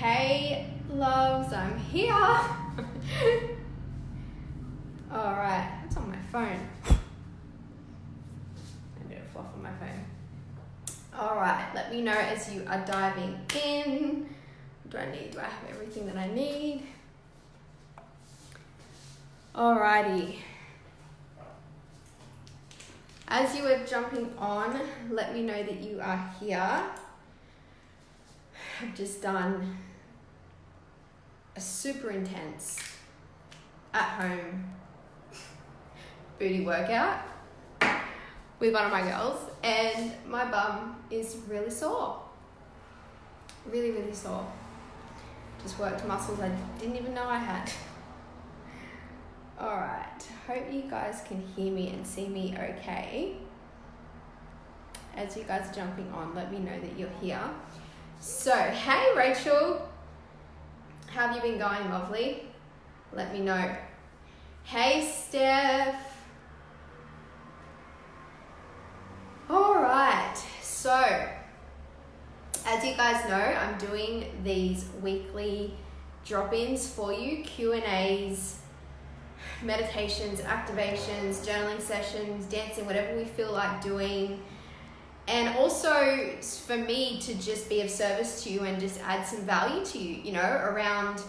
Hey loves, I'm here. Alright, it's on my phone. I need a fluff on my phone. Alright, let me know as you are diving in. What do I need? Do I have everything that I need? Alrighty. As you are jumping on, let me know that you are here. I've just done a super intense at-home booty workout with one of my girls, and my bum is really sore. Really, really sore. Just worked muscles I didn't even know I had. Alright, hope you guys can hear me and see me okay. As you guys are jumping on, let me know that you're here. So, hey Rachel, how have you been going, lovely? Let me know. Hey Steph. Alright, so as you guys know, I'm doing these weekly drop-ins for you, Q&As, meditations, activations, journaling sessions, dancing, whatever we feel like doing. And also for me to just be of service to you and just add some value to you, you know, around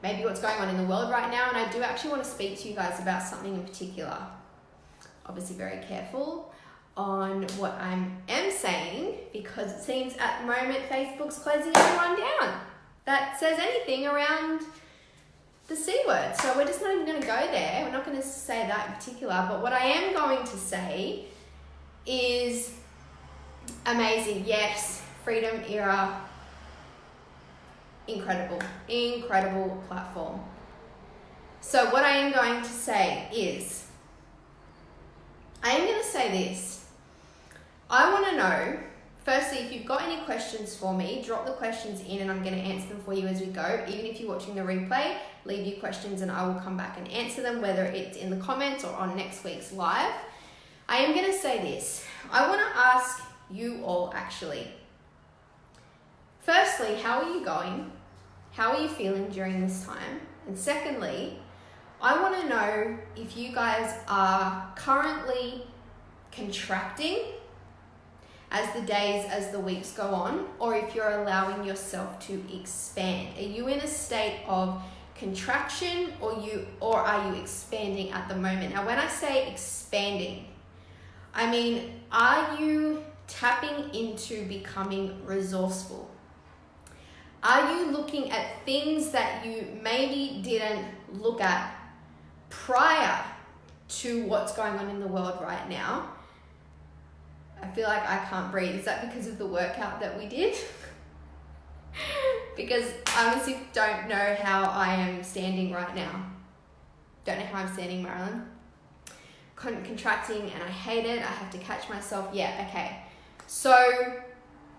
maybe what's going on in the world right now. And I do actually want to speak to you guys about something in particular. Obviously very careful on what I am saying, because it seems at the moment Facebook's closing everyone down that says anything around the C word. So we're just not even going to go there. We're not going to say that in particular. But what I am going to say is amazing. Yes, Freedom Era, incredible platform. So what I am going to say is, I am going to say this. I want to know, firstly, if you've got any questions for me, drop the questions in and I'm going to answer them for you as we go. Even if you're watching the replay, leave your questions and I will come back and answer them, whether it's in the comments or on next week's live. I am going to say this. I want to ask you all actually. Firstly, how are you going? How are you feeling during this time? And secondly, I want to know if you guys are currently contracting as the days, as the weeks go on, or if you're allowing yourself to expand. Are you in a state of contraction or are you expanding at the moment? Now, when I say expanding, I mean, are you tapping into becoming resourceful? Are you looking at things that you maybe didn't look at prior to what's going on in the world right now? I feel like I can't breathe. Is that because of the workout that we did? Because I honestly don't know how I am standing right now. Don't know how I'm standing, Marilyn. Contracting and I hate it. I have to catch myself. Yeah, okay. So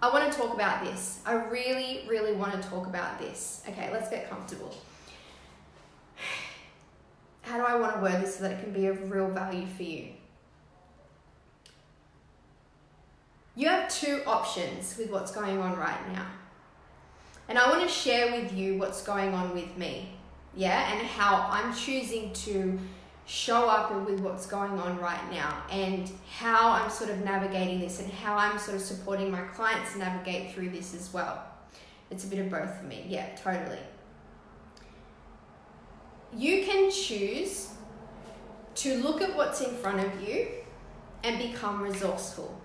I want to talk about this. I really, really want to talk about this. Okay, let's get comfortable. How do I want to word this so that it can be of real value for you? You have two options with what's going on right now. And I want to share with you what's going on with me. Yeah, and how I'm choosing to show up with what's going on right now and how I'm sort of navigating this and how I'm sort of supporting my clients navigate through this as well. It's a bit of both for me. Yeah, totally. You can choose to look at what's in front of you and become resourceful.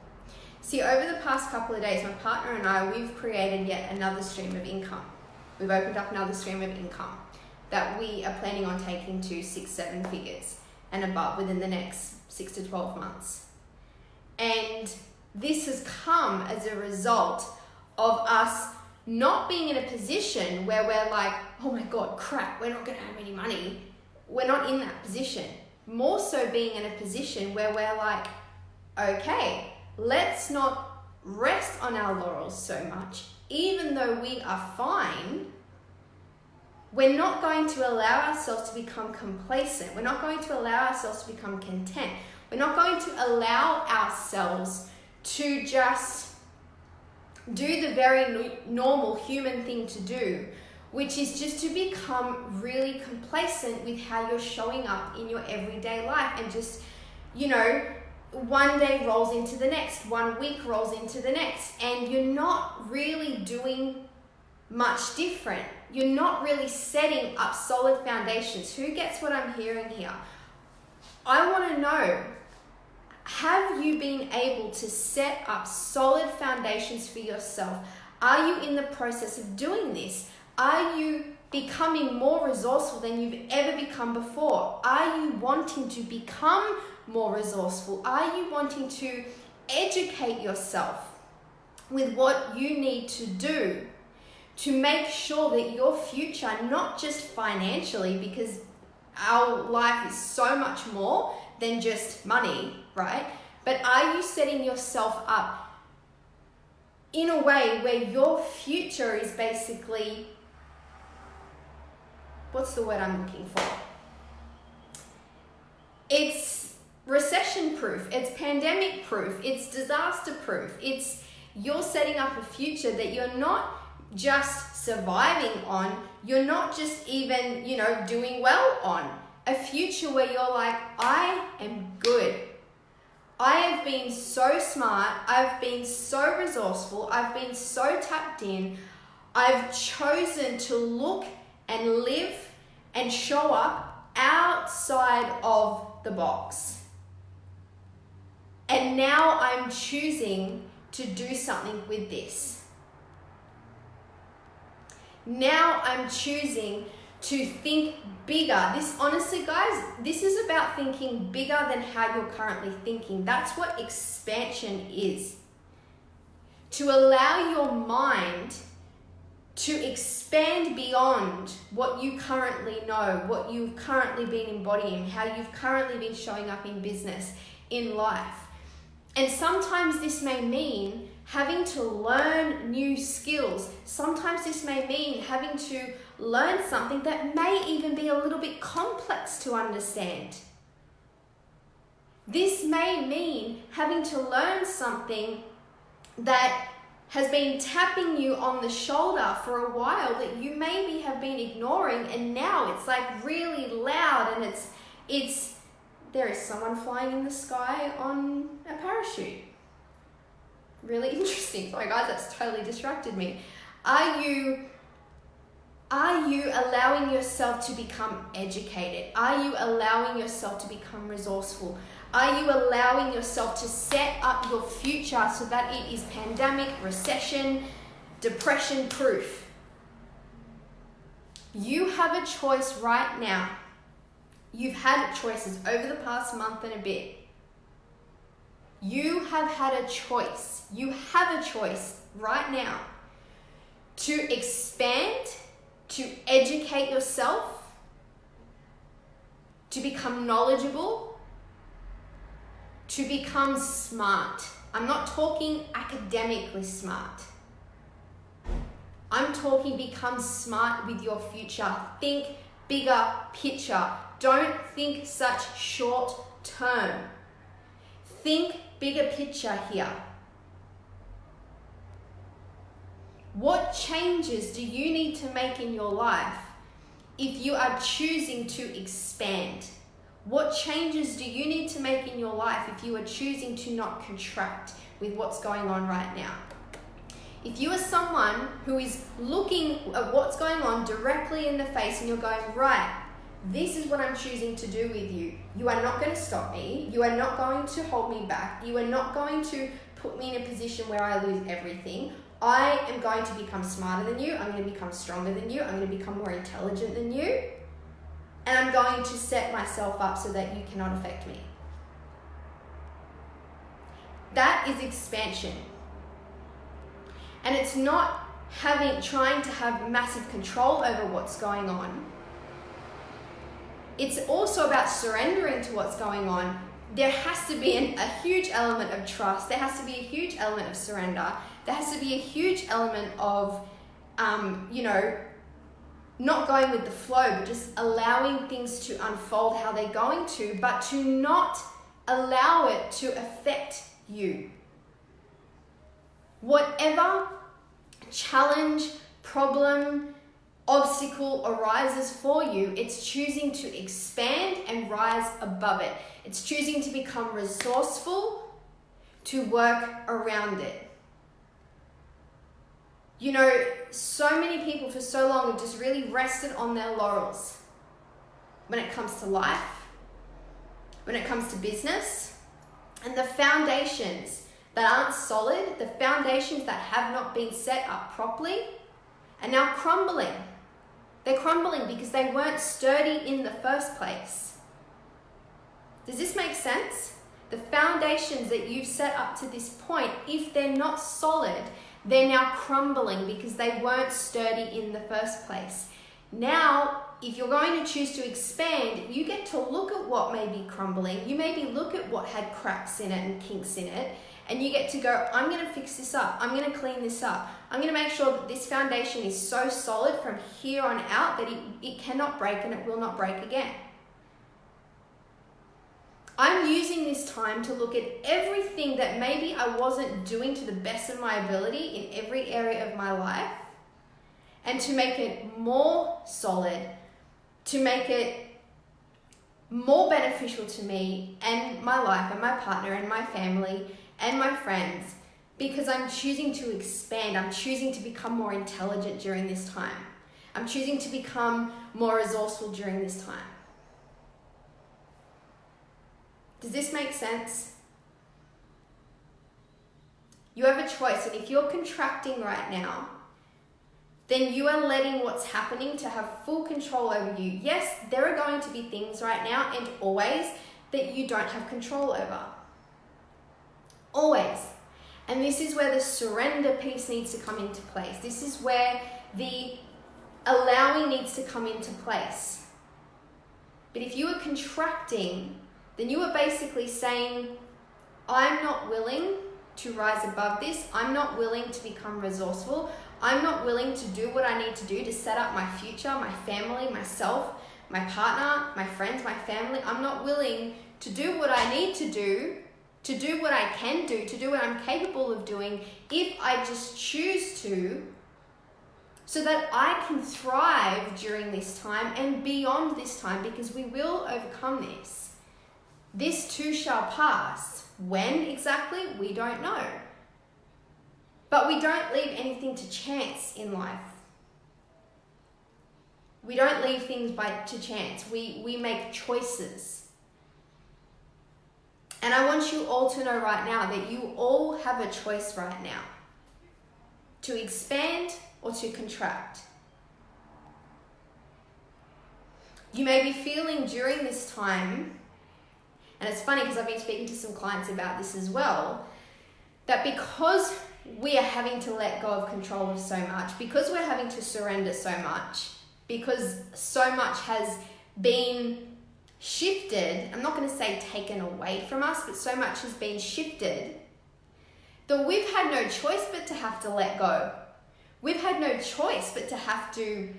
See, over the past couple of days, my partner and I, we've created yet another stream of income. We've opened up another stream of income that we are planning on taking to 6-7 figures and above within the next 6 to 12 months. And this has come as a result of us not being in a position where we're like, oh my God, crap, we're not going to have any money. We're not in that position. More so being in a position where we're like, okay, let's not rest on our laurels so much. Even though we are fine, we're not going to allow ourselves to become complacent. We're not going to allow ourselves to become content. We're not going to allow ourselves to just do the very normal human thing to do, which is just to become really complacent with how you're showing up in your everyday life, and just, one day rolls into the next, 1 week rolls into the next, and you're not really doing much different. You're not really setting up solid foundations. Who gets what I'm hearing here? I want to know, have you been able to set up solid foundations for yourself? Are you in the process of doing this? Are you becoming more resourceful than you've ever become before? Are you wanting to become more resourceful? Are you wanting to educate yourself with what you need to do to make sure that your future, not just financially, because our life is so much more than just money, right? But are you setting yourself up in a way where your future is basically, what's the word I'm looking for? It's recession proof, it's pandemic proof, it's disaster proof. It's you're setting up a future that you're not just surviving on, you're not just even, doing well on. A future where you're like, I am good. I have been so smart, I've been so resourceful, I've been so tapped in, I've chosen to look and live and show up outside of the box. And now I'm choosing to do something with this. Now I'm choosing to think bigger. This, honestly, guys, this is about thinking bigger than how you're currently thinking. That's what expansion is. To allow your mind to expand beyond what you currently know, what you've currently been embodying, how you've currently been showing up in business, in life. And sometimes this may mean having to learn new skills. Sometimes this may mean having to learn something that may even be a little bit complex to understand. This may mean having to learn something that has been tapping you on the shoulder for a while that you maybe have been ignoring, and now it's like really loud, and it's there is someone flying in the sky on a parachute. Really interesting. Sorry guys, that's totally distracted me. Are you allowing yourself to become educated? Are you allowing yourself to become resourceful? Are you allowing yourself to set up your future so that it is pandemic, recession, depression proof? You have a choice right now. You've had choices over the past month and a bit. You have had a choice. You have a choice right now to expand, to educate yourself, to become knowledgeable, to become smart. I'm not talking academically smart. I'm talking become smart with your future. Think bigger picture. Don't think such short term. Think bigger picture here. What changes do you need to make in your life if you are choosing to expand? What changes do you need to make in your life if you are choosing to not contract with what's going on right now? If you are someone who is looking at what's going on directly in the face and you're going, right, this is what I'm choosing to do with you. You are not going to stop me. You are not going to hold me back. You are not going to put me in a position where I lose everything. I am going to become smarter than you. I'm going to become stronger than you. I'm going to become more intelligent than you. And I'm going to set myself up so that you cannot affect me. That is expansion. And it's not trying to have massive control over what's going on. It's also about surrendering to what's going on. There has to be a huge element of trust. There has to be a huge element of surrender. There has to be a huge element of, not going with the flow, but just allowing things to unfold how they're going to, but to not allow it to affect you. Whatever challenge, problem, obstacle arises for you, it's choosing to expand and rise above it. It's choosing to become resourceful, to work around it. You know, so many people for so long have just really rested on their laurels when it comes to life, when it comes to business, and the foundations that aren't solid, the foundations that have not been set up properly, are now crumbling. They're crumbling because they weren't sturdy in the first place. Does this make sense? The foundations that you've set up to this point, if they're not solid, they're now crumbling because they weren't sturdy in the first place. Now, if you're going to choose to expand, you get to look at what may be crumbling. You maybe look at what had cracks in it and kinks in it, and you get to go, I'm going to fix this up. I'm going to clean this up. I'm going to make sure that this foundation is so solid from here on out that it cannot break and it will not break again. I'm using this time to look at everything that maybe I wasn't doing to the best of my ability in every area of my life, and to make it more solid, to make it more beneficial to me and my life and my partner and my family and my friends, because I'm choosing to expand. I'm choosing to become more intelligent during this time. I'm choosing to become more resourceful during this time. Does this make sense? You have a choice, and if you're contracting right now, then you are letting what's happening to have full control over you. Yes, there are going to be things right now and always that you don't have control over. Always. And this is where the surrender piece needs to come into place. This is where the allowing needs to come into place. But if you are contracting, then you are basically saying, I'm not willing to rise above this. I'm not willing to become resourceful. I'm not willing to do what I need to do to set up my future, my family, myself, my partner, my friends, my family. I'm not willing to do what I need to do what I can do, to do what I'm capable of doing, if I just choose to, so that I can thrive during this time and beyond this time, because we will overcome this. This too shall pass. When exactly, we don't know. But we don't leave anything to chance in life. We don't leave things to chance. We make choices. And I want you all to know right now that you all have a choice right now to expand or to contract. You may be feeling during this time, and it's funny because I've been speaking to some clients about this as well, that because we are having to let go of control of so much, because we're having to surrender so much, because so much has been shifted, I'm not going to say taken away from us, but so much has been shifted, that we've had no choice but to have to let go. We've had no choice but to have to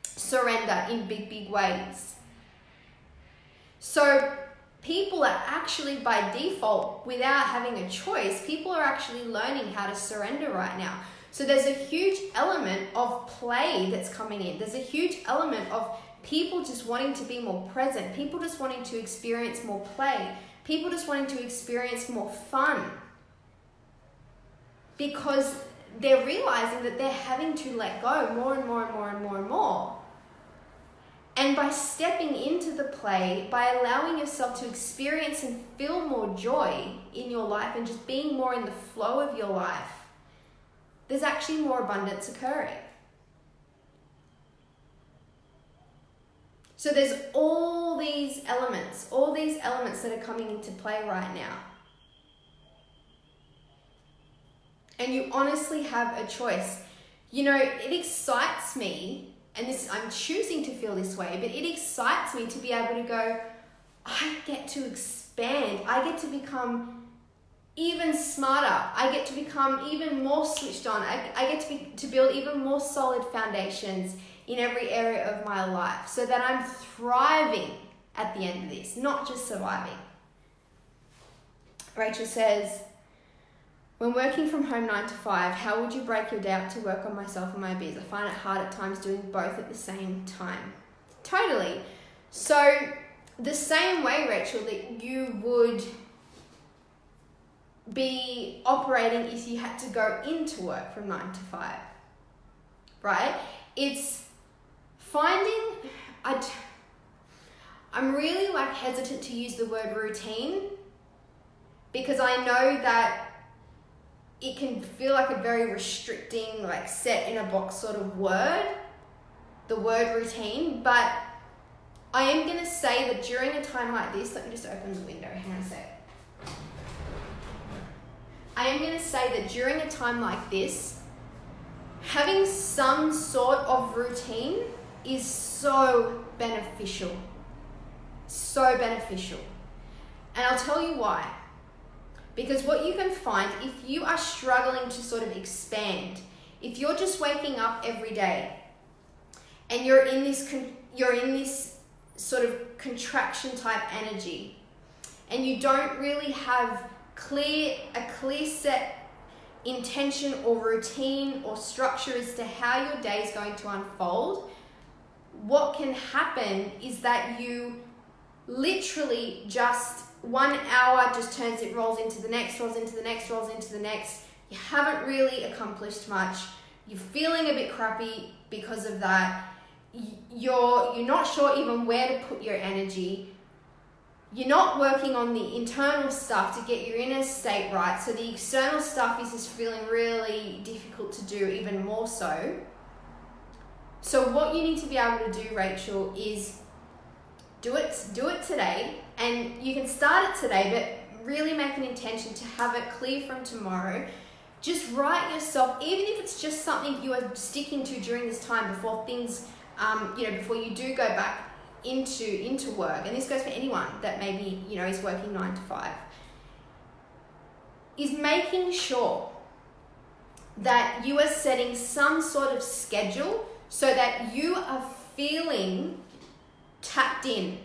surrender in big, big ways. So people are actually, by default, without having a choice, people are actually learning how to surrender right now. So there's a huge element of play that's coming in. There's a huge element of people just wanting to be more present, people just wanting to experience more play, people just wanting to experience more fun, because they're realizing that they're having to let go more and more and more and more and more. And by stepping into the play, by allowing yourself to experience and feel more joy in your life and just being more in the flow of your life, there's actually more abundance occurring. So there's all these elements that are coming into play right now. And you honestly have a choice. You know, it excites me, and I'm choosing to feel this way, but it excites me to be able to go, I get to expand. I get to become even smarter. I get to become even more switched on. I get to build even more solid foundations in every area of my life, so that I'm thriving at the end of this, not just surviving. Rachel says, When working from home 9 to 5, how would you break your day up to work on myself and my biz? I find it hard at times doing both at the same time. Totally. So the same way, Rachel, that you would be operating if you had to go into work from 9 to 5, right? It's finding, I'm really hesitant to use the word routine, because I know that it can feel like a very restricting, set in a box sort of word, the word routine. But I am going to say that during a time like this, let me just open the window, hang on a sec. I am going to say that during a time like this, having some sort of routine is so beneficial. So beneficial. And I'll tell you why. Because what you can find, if you are struggling to sort of expand, if you're just waking up every day and you're in this sort of contraction type energy, and you don't really have a clear set intention or routine or structure as to how your day is going to unfold, what can happen is that you literally just 1 hour just rolls into the next, rolls into the next, rolls into the next. You haven't really accomplished much. You're feeling a bit crappy because of that. You're not sure even where to put your energy. You're not working on the internal stuff to get your inner state right. So the external stuff is just feeling really difficult to do, even more so. So what you need to be able to do, Rachel, is do it today. And you can start it today, but really make an intention to have it clear from tomorrow. Just write yourself, even if it's just something you are sticking to during this time before things, before you do go back into work. And this goes for anyone that maybe, is working 9 to 5. Is making sure that you are setting some sort of schedule so that you are feeling tapped in.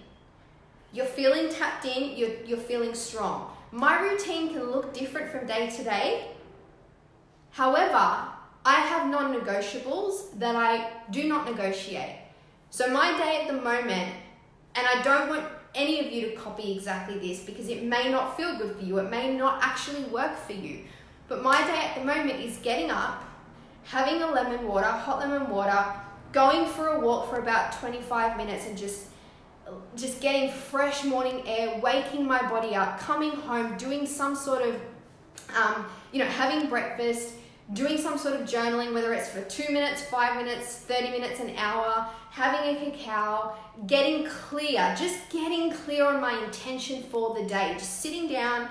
You're feeling tapped in, you're feeling strong. My routine can look different from day to day. However, I have non-negotiables that I do not negotiate. So my day at the moment, and I don't want any of you to copy exactly this because it may not feel good for you, it may not actually work for you. But my day at the moment is getting up, having a hot lemon water, going for a walk for about 25 minutes and just getting fresh morning air, waking my body up, coming home, doing some sort of, having breakfast, doing some sort of journaling, whether it's for 2 minutes, 5 minutes, 30 minutes, an hour, having a cacao, getting clear on my intention for the day, just sitting down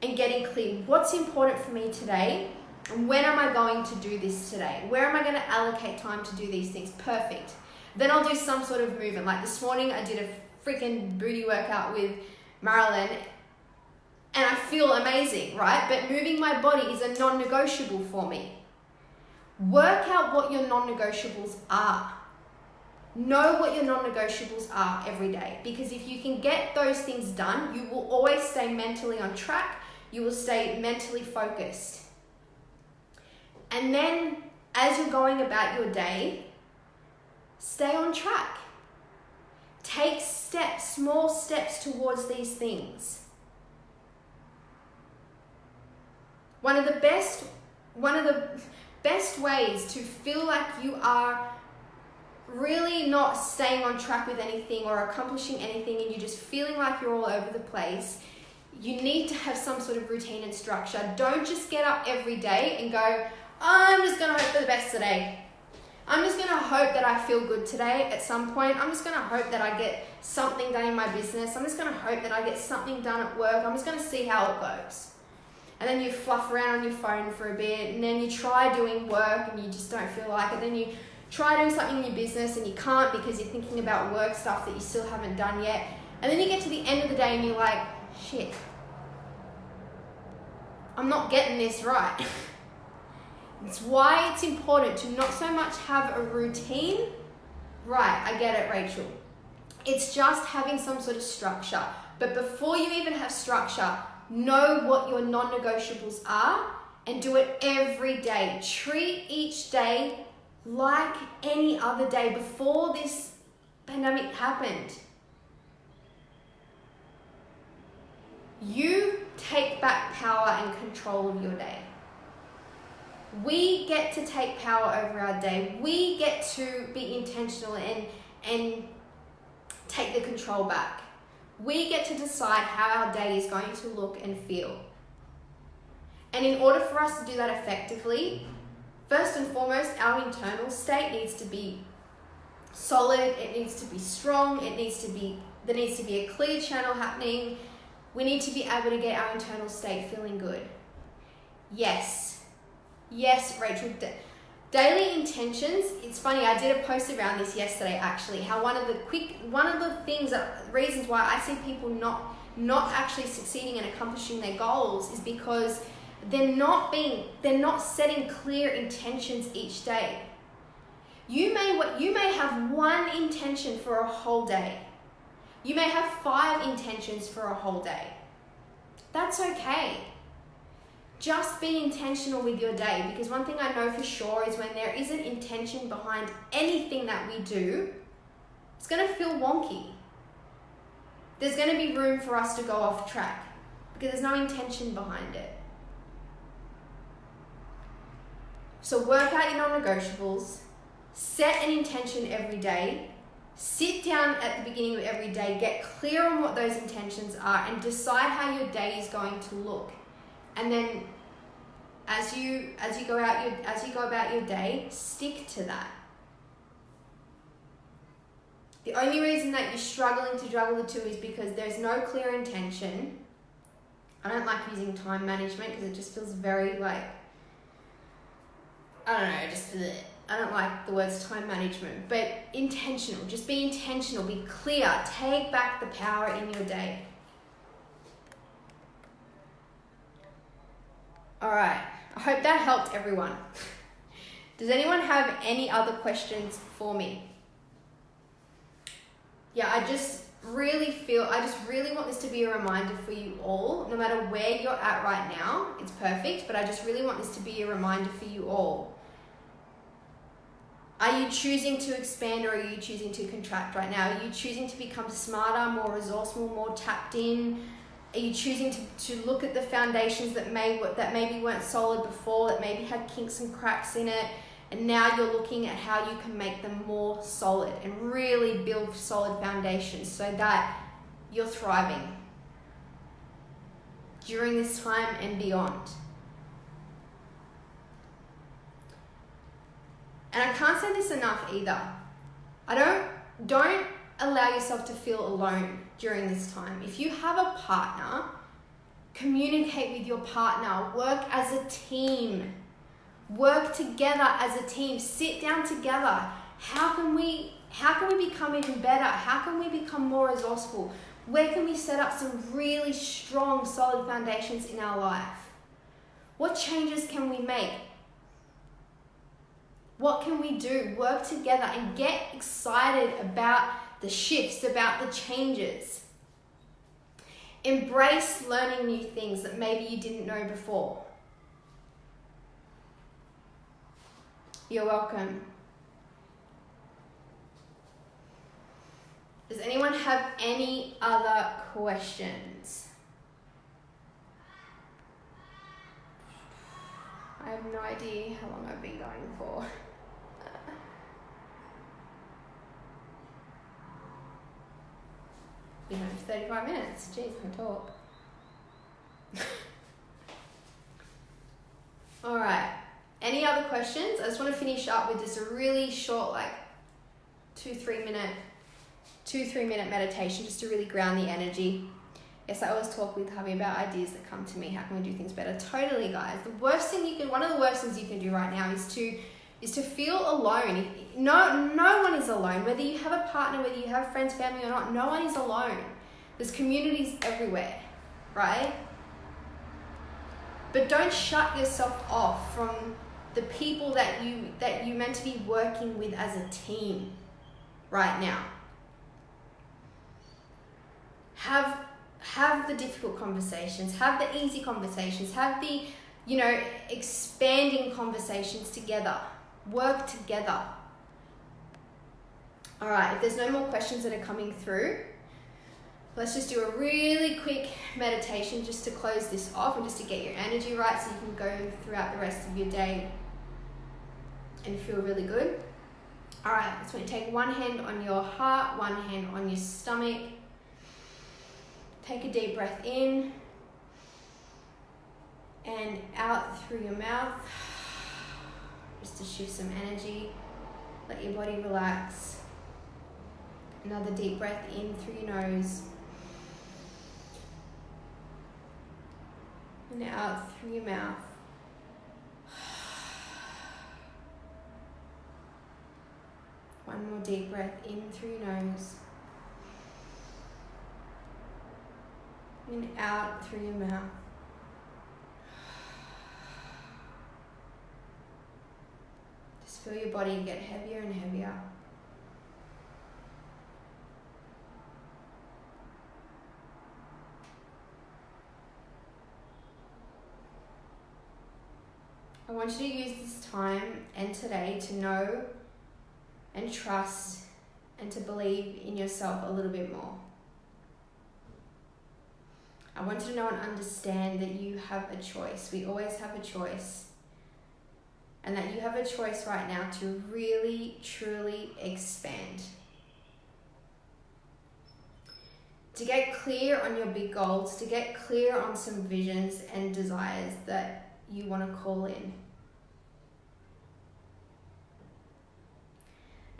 and getting clear. What's important for me today? And when am I going to do this today? Where am I going to allocate time to do these things? Perfect. Then I'll do some sort of movement. Like this morning, I did a freaking booty workout with Marilyn and I feel amazing, right? But moving my body is a non-negotiable for me. Work out what your non-negotiables are. Know what your non-negotiables are every day, because if you can get those things done, you will always stay mentally on track. You will stay mentally focused. And then as you're going about your day, stay on track. Take small steps towards these things. One of the best ways to feel like you are really not staying on track with anything or accomplishing anything and you're just feeling like you're all over the place, you need to have some sort of routine and structure. Don't just get up every day and go, I'm just going to hope for the best today. I'm just going to hope that I feel good today at some point. I'm just going to hope that I get something done in my business. I'm just going to hope that I get something done at work. I'm just going to see how it goes. And then you fluff around on your phone for a bit, and then you try doing work and you just don't feel like it. Then you try doing something in your business and you can't because you're thinking about work stuff that you still haven't done yet. And then you get to the end of the day and you're like, shit, I'm not getting this right. It's why it's important to not so much have a routine. Right, I get it, Rachel. It's just having some sort of structure. But before you even have structure, know what your non-negotiables are and do it every day. Treat each day like any other day before this pandemic happened. You take back power and control of your day. We get to take power over our day. We get to be intentional and take the control back. We get to decide how our day is going to look and feel. And in order for us to do that effectively, first and foremost, our internal state needs to be solid, it needs to be strong, there needs to be a clear channel happening. We need to be able to get our internal state feeling good. Yes, Rachel, daily intentions. It's funny, I did a post around this yesterday actually, how one of the reasons why I see people not actually succeeding and accomplishing their goals is because they're not setting clear intentions each day. You may have one intention for a whole day. You may have 5 intentions for a whole day. That's okay. Just be intentional with your day, because one thing I know for sure is when there isn't intention behind anything that we do, it's going to feel wonky. There's going to be room for us to go off track because there's no intention behind it. So work out your non-negotiables, set an intention every day, sit down at the beginning of every day, get clear on what those intentions are, and decide how your day is going to look. And then as you go about your day, stick to that. The only reason that you're struggling to juggle the two is because there's no clear intention. I don't like using time management because it just feels very like, I don't know, I don't like the words time management, but intentional. Just be intentional, be clear, take back the power in your day. All right, I hope that helped everyone. Does anyone have any other questions for me? Yeah, I just really want this to be a reminder for you all, no matter where you're at right now, it's perfect, but I just really want this to be a reminder for you all. Are you choosing to expand or are you choosing to contract right now? Are you choosing to become smarter, more resourceful, more tapped in? Are you choosing to look at the foundations that maybe weren't solid before, that maybe had kinks and cracks in it, and now you're looking at how you can make them more solid and really build solid foundations so that you're thriving during this time and beyond? And I can't say this enough either. Don't allow yourself to feel alone during this time. If you have a partner, communicate with your partner, work as a team, work together as a team, sit down together. How can we become even better? How can we become more resourceful? Where can we set up some really strong, solid foundations in our life? What changes can we make? What can we do? Work together and get excited about the shifts, about the changes. Embrace learning new things that maybe you didn't know before. You're welcome. Does anyone have any other questions? I have no idea how long I've been going for. Been on for 35 minutes. Jeez, I can talk. All right. Any other questions? I just want to finish up with just a really short, like 2-3 minute meditation, just to really ground the energy. Yes, I always talk with Javi about ideas that come to me. How can we do things better? Totally, guys. One of the worst things you can do right now is to feel alone. No one is alone. Whether you have a partner, whether you have friends, family or not, no one is alone. There's communities everywhere, right? But don't shut yourself off from the people that you're meant to be working with as a team right now. Have the difficult conversations, have the easy conversations, have the expanding conversations together, work together. All right, if there's no more questions that are coming through, let's just do a really quick meditation just to close this off and just to get your energy right so you can go throughout the rest of your day and feel really good. All right, so you take one hand on your heart, one hand on your stomach. Take a deep breath in and out through your mouth, just to shift some energy. Let your body relax. Another deep breath in through your nose and out through your mouth. One more deep breath in through your nose and out through your mouth. Just feel your body get heavier and heavier. I want you to use this time and today to know and trust and to believe in yourself a little bit more. I want you to know and understand that you have a choice. We always have a choice. And that you have a choice right now to really, truly expand. To get clear on your big goals, to get clear on some visions and desires that you want to call in.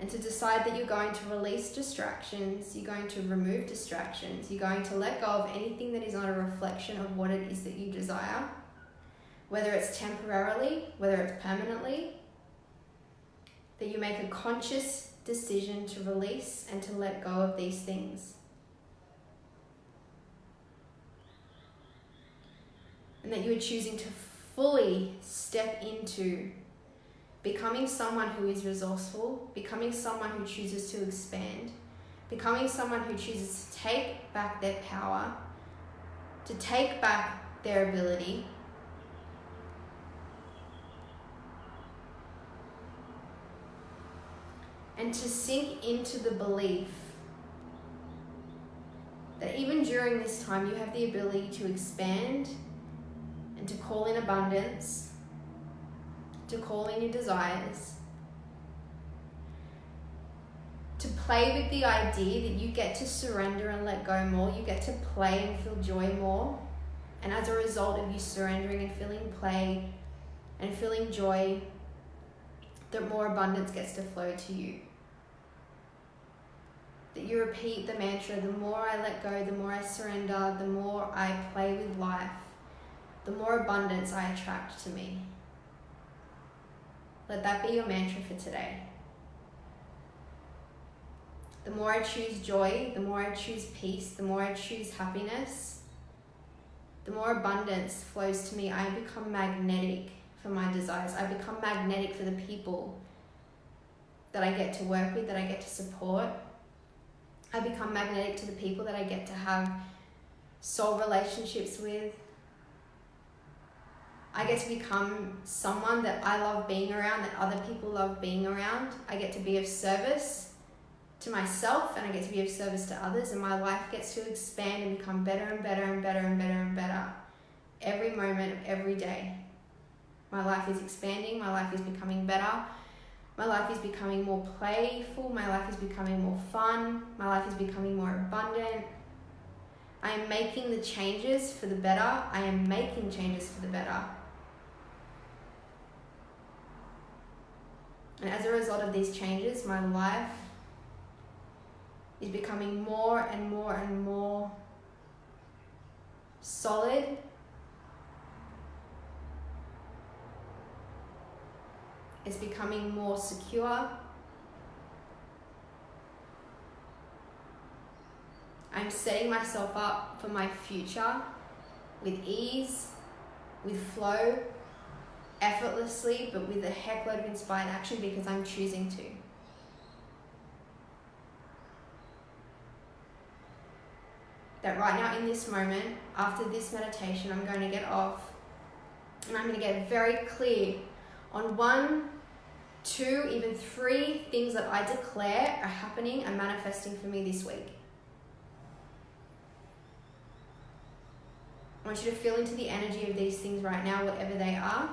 And to decide that you're going to release distractions, you're going to remove distractions, you're going to let go of anything that is not a reflection of what it is that you desire, whether it's temporarily, whether it's permanently, that you make a conscious decision to release and to let go of these things. And that you are choosing to fully step into becoming someone who is resourceful, becoming someone who chooses to expand, becoming someone who chooses to take back their power, to take back their ability, and to sink into the belief that even during this time you have the ability to expand and to call in abundance, to call in your desires, to play with the idea that you get to surrender and let go more, you get to play and feel joy more, and as a result of you surrendering and feeling play and feeling joy, that more abundance gets to flow to you. That you repeat the mantra, the more I let go, the more I surrender, the more I play with life, the more abundance I attract to me. Let that be your mantra for today. The more I choose joy, the more I choose peace, the more I choose happiness, the more abundance flows to me. I become magnetic for my desires. I become magnetic for the people that I get to work with, that I get to support. I become magnetic to the people that I get to have soul relationships with. I get to become someone that I love being around, that other people love being around. I get to be of service to myself and I get to be of service to others, and my life gets to expand and become better and better and better and better and better every moment of every day. My life is expanding, my life is becoming better, my life is becoming more playful, my life is becoming more fun, my life is becoming more abundant. I am making the changes for the better. I am making changes for the better. And as a result of these changes, my life is becoming more and more and more solid. It's becoming more secure. I'm setting myself up for my future with ease, with flow, effortlessly, but with a heckload of inspired action because I'm choosing to. That right now in this moment, after this meditation, I'm going to get off And I'm going to get very clear on 1, 2, even 3 things that I declare are happening and manifesting for me this week. I want you to feel into the energy of these things right now, whatever they are.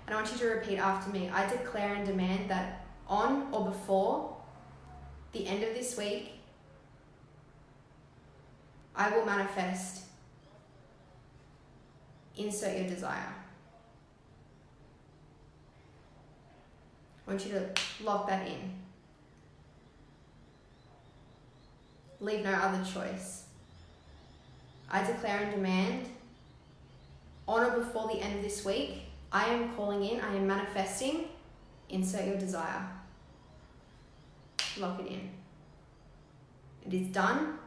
And I want you to repeat after me. I declare and demand that on or before the end of this week, I will manifest. Insert your desire. I want you to lock that in. Leave no other choice. I declare and demand, on or before the end of this week, I am calling in, I am manifesting, insert your desire. Lock it in. It is done.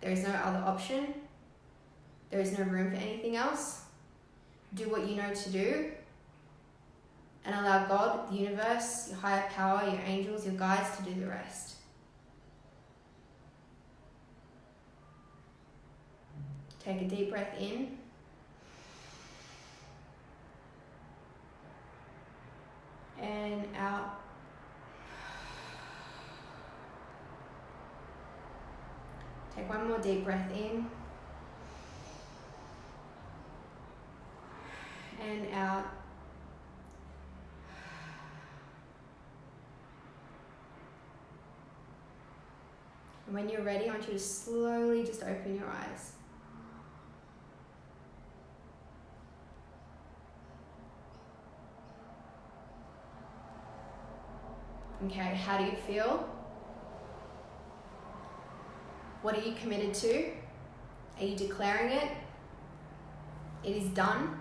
There is no other option. There is no room for anything else. Do what you know to do and allow God, the universe, your higher power, your angels, your guides to do the rest. Take a deep breath in. And out. Take one more deep breath in. And out. And when you're ready, I want you to slowly just open your eyes. Okay, how do you feel? What are you committed to? Are you declaring it? It is done.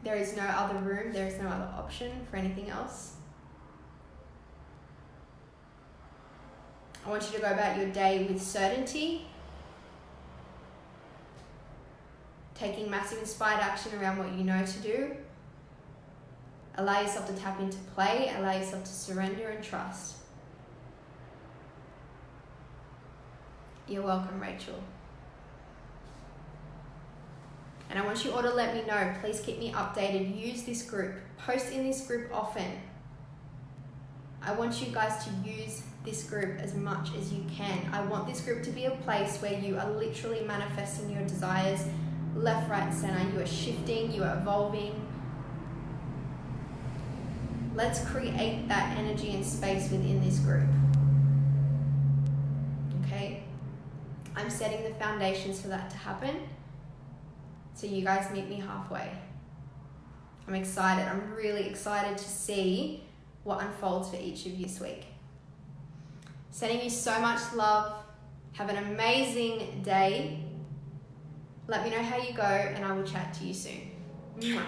There is no other room, there is no other option for anything else. I want you to go about your day with certainty, taking massive inspired action around what you know to do. Allow yourself to tap into play, allow yourself to surrender and trust. You're welcome, Rachel. And I want you all to let me know. Please keep me updated. Use this group. Post in this group often. I want you guys to use this group as much as you can. I want this group to be a place where you are literally manifesting your desires left, right, and center. You are shifting, you are evolving. Let's create that energy and space within this group. Okay? I'm setting the foundations for that to happen. So you guys meet me halfway. I'm excited. I'm really excited to see what unfolds for each of you this week. Sending you so much love. Have an amazing day. Let me know how you go and I will chat to you soon. Mwah.